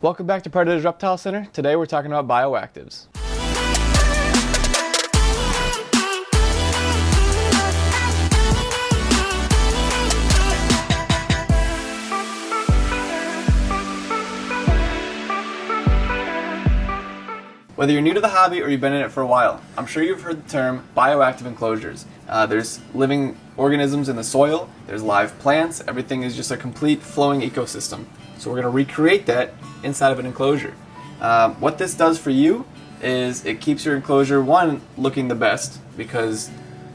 Welcome back to Predator's Reptile Center. Today we're talking about bioactives. Whether you're new to the hobby or you've been in it for a while, I'm sure you've heard the term bioactive enclosures. There's living organisms in the soil, there's live plants, everything is just a complete flowing ecosystem. So we're going to recreate that inside of an enclosure. What this does for you is it keeps your enclosure, one, looking the best because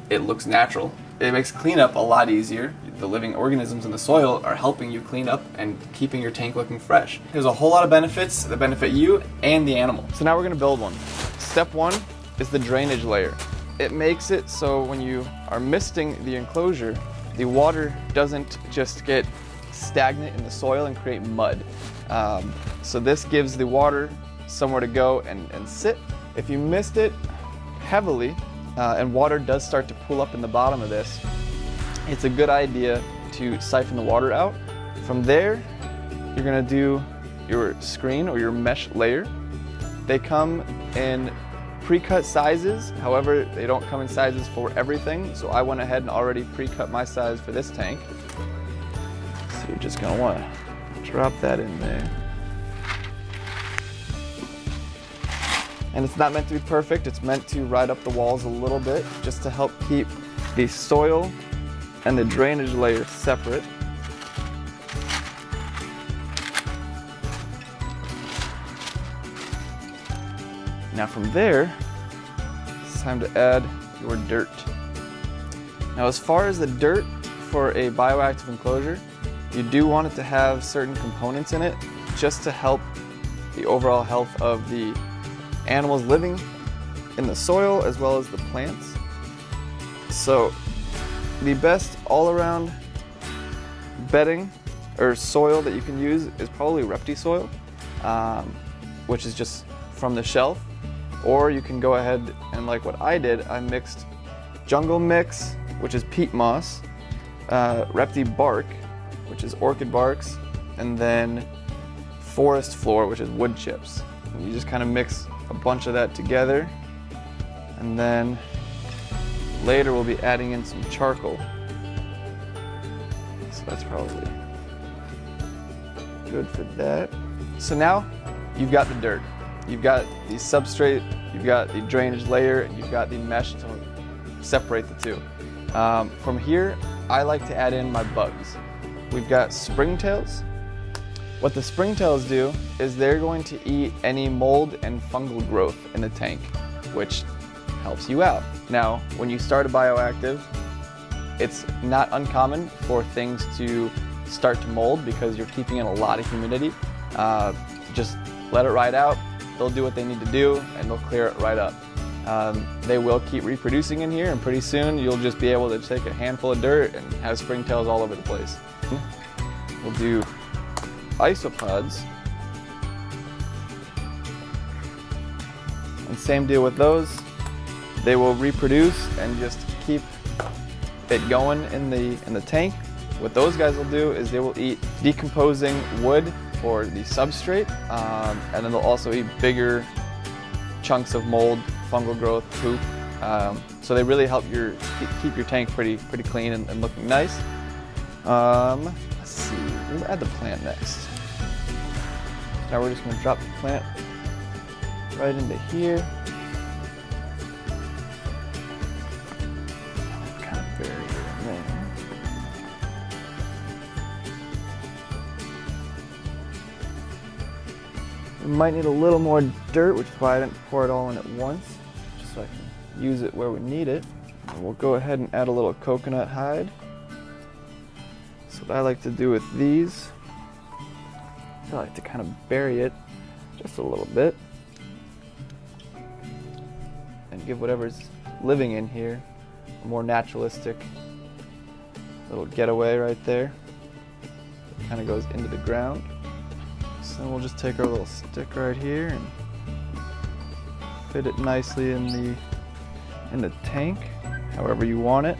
it looks natural. It makes cleanup a lot easier. The living organisms in the soil are helping you clean up and keeping your tank looking fresh. There's a whole lot of benefits that benefit you and the animal. So now we're going to build one. Step one is the drainage layer. It makes it so when you are misting the enclosure, the water doesn't just get stagnant in the soil and create mud. So this gives the water somewhere to go and sit. If you mist it heavily and water does start to pool up in the bottom of this, it's a good idea to siphon the water out. From there, you're gonna do your screen or your mesh layer. They come in pre-cut sizes, however, they don't come in sizes for everything, so I went ahead and already pre-cut my size for this tank. So you're just gonna wanna drop that in there. And it's not meant to be perfect, it's meant to ride up the walls a little bit, just to help keep the soil and the drainage layer separate. Now from there, it's time to add your dirt. Now as far as the dirt for a bioactive enclosure, you do want it to have certain components in it just to help the overall health of the animals living in the soil as well as the plants. So the best all-around bedding or soil that you can use is probably Reptile soil, which is just from the shelf. Or you can go ahead and, like what I did, I mixed jungle mix, which is peat moss, Reptile bark, which is orchid barks, and then forest floor, which is wood chips. And you just kind of mix a bunch of that together, and then later we'll be adding in some charcoal. So that's probably good for that. So now you've got the dirt, you've got the substrate, you've got the drainage layer, and you've got the mesh to separate the two. From here, I like to add in my bugs. We've got springtails. What the springtails do is they're going to eat any mold and fungal growth in the tank, which helps you out. Now, when you start a bioactive, it's not uncommon for things to start to mold because you're keeping in a lot of humidity. Just let it ride out, they'll do what they need to do, and they'll clear it right up. They will keep reproducing in here, and pretty soon you'll just be able to take a handful of dirt and have springtails all over the place. We'll do isopods. And same deal with those. They will reproduce and just keep it going in the tank. What those guys will do is they will eat decomposing wood or the substrate, and then they'll also eat bigger chunks of mold, fungal growth, poop. So they really help keep your tank pretty clean and looking nice. Let's see, we'll add the plant next. Now we're just going to drop the plant right into here. Kind of bury it in there. We might need a little more dirt, which is why I didn't pour it all in at once, just so I can use it where we need it. And we'll go ahead and add a little coconut hide. So what I like to do with these, I like to kind of bury it just a little bit and give whatever's living in here a more naturalistic little getaway right there. It kind of goes into the ground. So then we'll just take our little stick right here and fit it nicely in the tank, however you want it.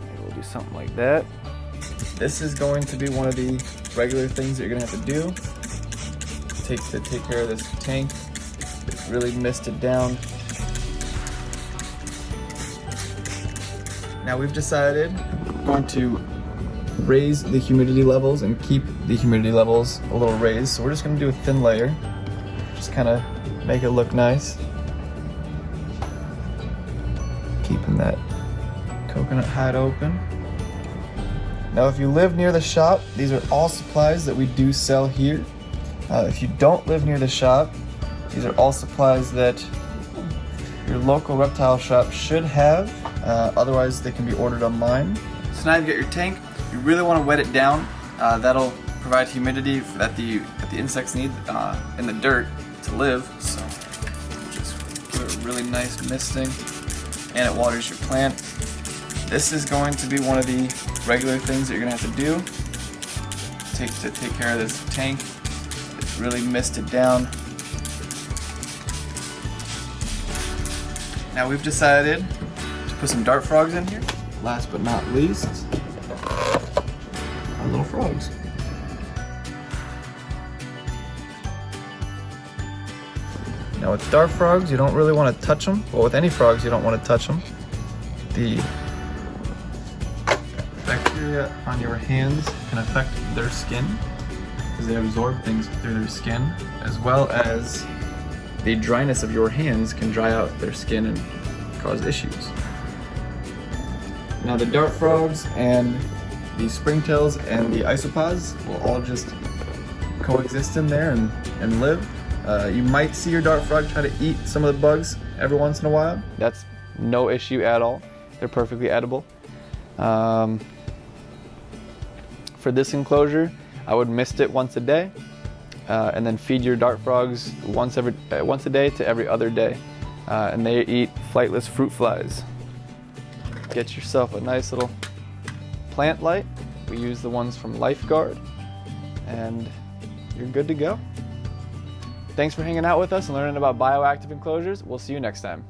Maybe we'll do something like that. This is going to be one of the regular things that you're gonna have to do. to take care of this tank. It's really misted down. Now we've decided we're going to raise the humidity levels and keep the humidity levels a little raised. So we're just going to do a thin layer, just kind of make it look nice. Keeping that coconut hide open. Now if you live near the shop, these are all supplies that we do sell here. If you don't live near the shop, these are all supplies that your local reptile shop should have. Otherwise they can be ordered online. So now you've got your tank. You really want to wet it down. That'll provide humidity that the insects need in the dirt to live. So just give it a really nice misting, and it waters your plant. This is going to be one of the regular things that you're going to have to do to take care of this tank. It's really misted down. Now we've decided to put some dart frogs in here. Last but not least, our little frogs. Now with dart frogs, you don't really want to touch them. Well, with any frogs, you don't want to touch them. The bacteria on your hands can affect their skin because they absorb things through their skin, as well as the dryness of your hands can dry out their skin and cause issues. Now the dart frogs and the springtails and the isopods will all just coexist in there and live. You might see your dart frog try to eat some of the bugs every once in a while. That's no issue at all. They're perfectly edible. For this enclosure, I would mist it once a day, and then feed your dart frogs once a day to every other day. And they eat flightless fruit flies. Get yourself a nice little plant light. We use the ones from Lifeguard, and you're good to go. Thanks for hanging out with us and learning about bioactive enclosures. We'll see you next time.